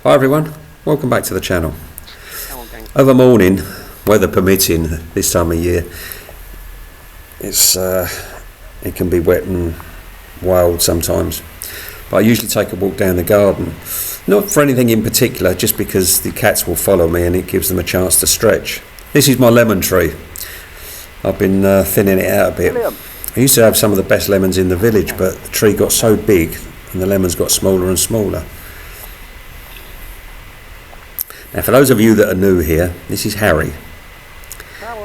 Hi everyone, welcome back to the channel. Over morning, weather permitting this time of year, it can be wet and wild sometimes, but I usually take a walk down the garden, not for anything in particular, just because the cats will follow me and it gives them a chance to stretch. This is my lemon tree. I've been thinning it out a bit. I used to have some of the best lemons in the village, but the tree got so big and the lemons got smaller and smaller. Now, for those of you that are new here, this is Harry,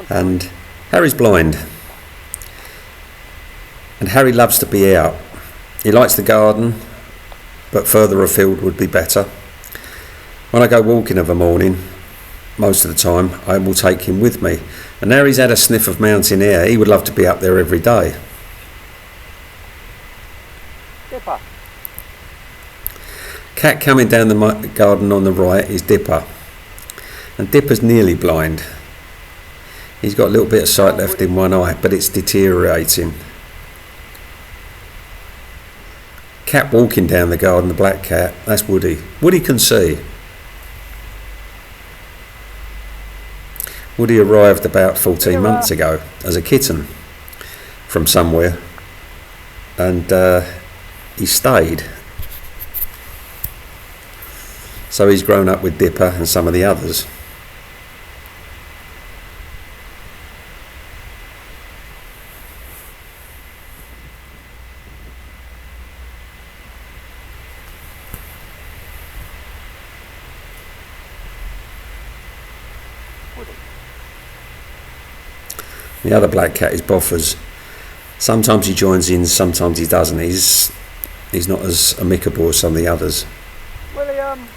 and Harry's blind, and Harry loves to be out. He likes the garden, but further afield would be better. When I go walking of a morning, most of the time, I will take him with me, and now he's had a sniff of mountain air. He would love to be up there every day. Dipper. Cat coming down the garden on the right is Dipper. And Dipper's nearly blind. He's got a little bit of sight left in one eye, but it's deteriorating. Cat walking down the garden, the black cat, that's Woody. Woody can see. Woody arrived about 14 months ago as a kitten from somewhere, and he stayed. So he's grown up with Dipper and some of the others. The other black cat is Boffers. Sometimes he joins in, sometimes he doesn't. He's not as amicable as some of the others. William.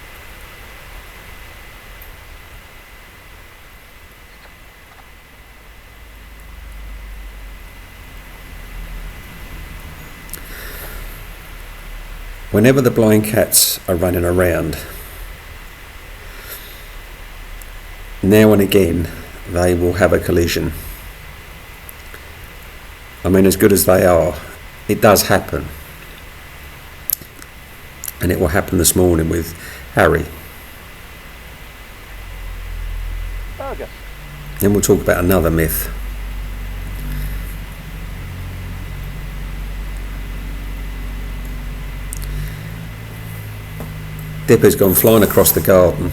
Whenever the blind cats are running around, now and again they will have a collision. I mean, as good as they are, it does happen. And it will happen this morning with Harry. Fergus. Then we'll talk about another myth. Dipper's gone flying across the garden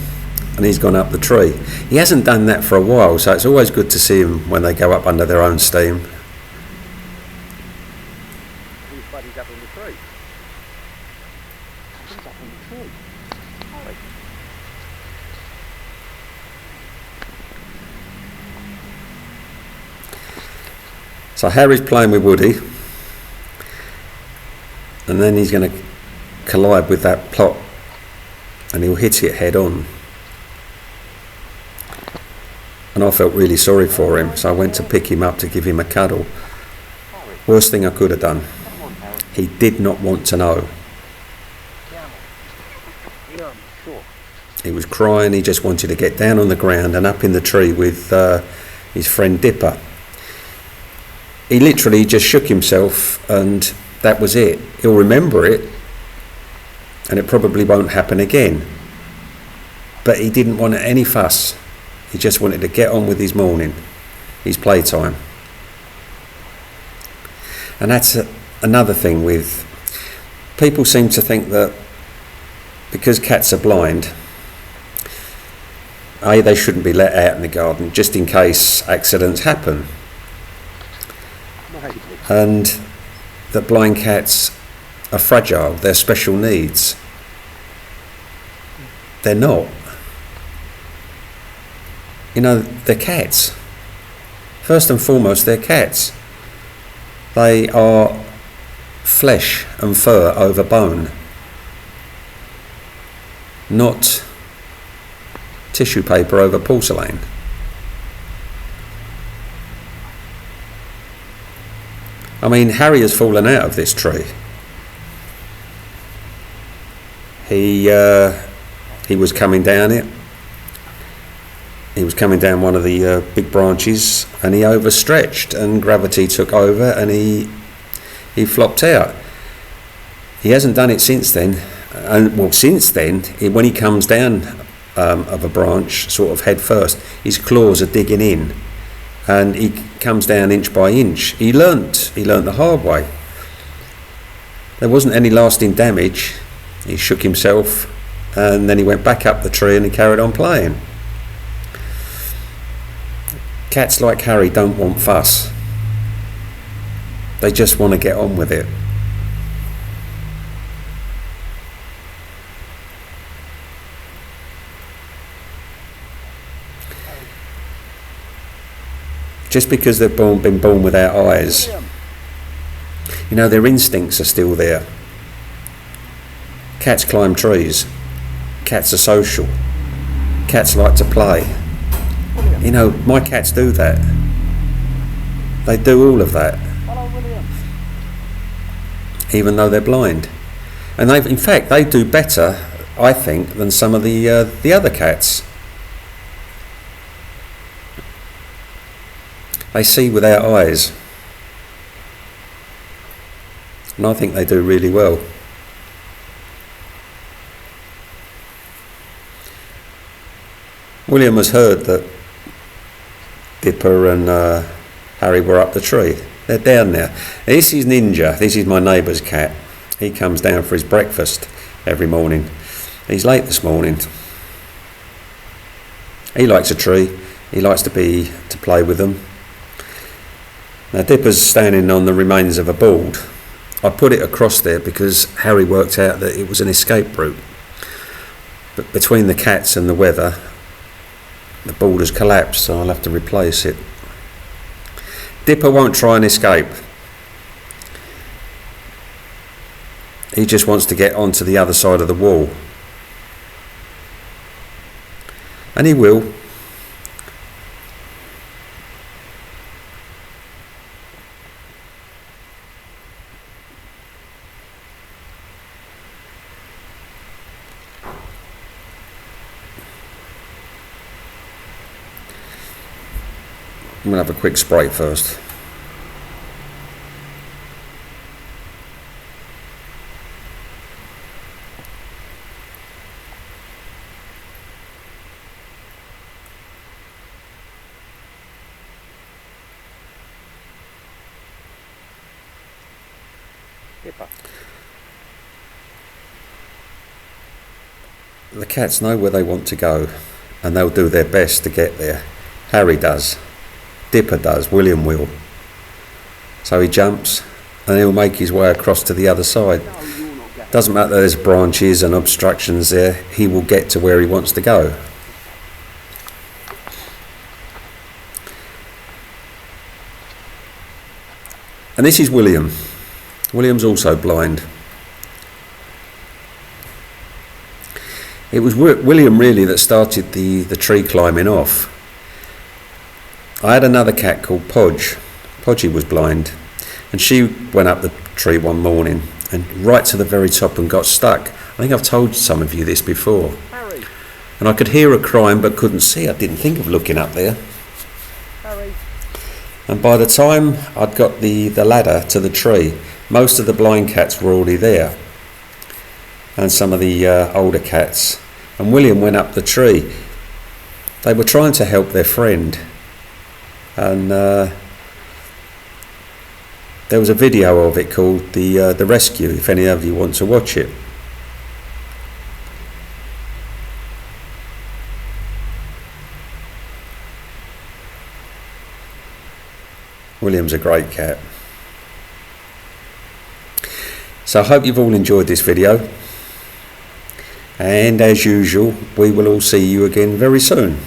and he's gone up the tree. He hasn't done that for a while, so it's always good to see him when they go up under their own steam. Whose buddy's up in the tree? Who's up in the tree? Harry. So Harry's playing with Woody, and then he's going to collide with that plot and he'll hit it head on. And I felt really sorry for him, so I went to pick him up to give him a cuddle. Worst thing I could have done. He did not want to know. He was crying, he just wanted to get down on the ground and up in the tree with his friend Dipper. He literally just shook himself and that was it. He'll remember it and it probably won't happen again. But he didn't want any fuss. He just wanted to get on with his morning, his playtime. And that's another thing with people seem to think that because cats are blind, they shouldn't be let out in the garden just in case accidents happen. And that blind cats are fragile, they're special needs. They're not. You know, they're cats. First and foremost, they're cats. They are flesh and fur over bone, not tissue paper over porcelain. I mean, Harry has fallen out of this tree. He was coming down it. He was coming down one of the big branches and he overstretched and gravity took over and he flopped out. He hasn't done it since then, And well, since then, when he comes down of a branch, sort of head first, his claws are digging in, and he comes down inch by inch. He learnt the hard way. There wasn't any lasting damage. He shook himself, and then he went back up the tree and he carried on playing. Cats like Harry don't want fuss. They just want to get on with it. Just because they've been born without eyes, you know, their instincts are still there. Cats climb trees. Cats are social. Cats like to play. You know, my cats do that. They do all of that. Hello, William. Even though they're blind. And in fact, they do better, I think, than some of the other cats. They see without eyes. And I think they do really well. William has heard that Dipper and Harry were up the tree. They're down there. This is Ninja. This is my neighbour's cat. He comes down for his breakfast every morning. He's late this morning. He likes a tree. He likes to play with them. Now Dipper's standing on the remains of a board. I put it across there because Harry worked out that it was an escape route. But between the cats and the weather, the board has collapsed, so I'll have to replace it. Dipper won't try and escape. He just wants to get onto the other side of the wall. And he will. I'm going to have a quick spray first. Dipper. The cats know where they want to go, and they'll do their best to get there. Harry does. Dipper does, William will. So he jumps and he'll make his way across to the other side. Doesn't matter there's branches and obstructions there, he will get to where he wants to go. And this is William. William's also blind. It was William really that started the tree climbing off. I had another cat called Podge. Podgy was blind, and she went up the tree one morning and right to the very top and got stuck. I think I've told some of you this before. Harry. And I could hear her crying but couldn't see. I didn't think of looking up there. Harry. And by the time I'd got the ladder to the tree, most of the blind cats were already there, and some of the older cats. And William went up the tree. They were trying to help their friend. And there was a video of it called the Rescue, if any of you want to watch it. William's a great cat. So I hope you've all enjoyed this video, and as usual we will all see you again very soon.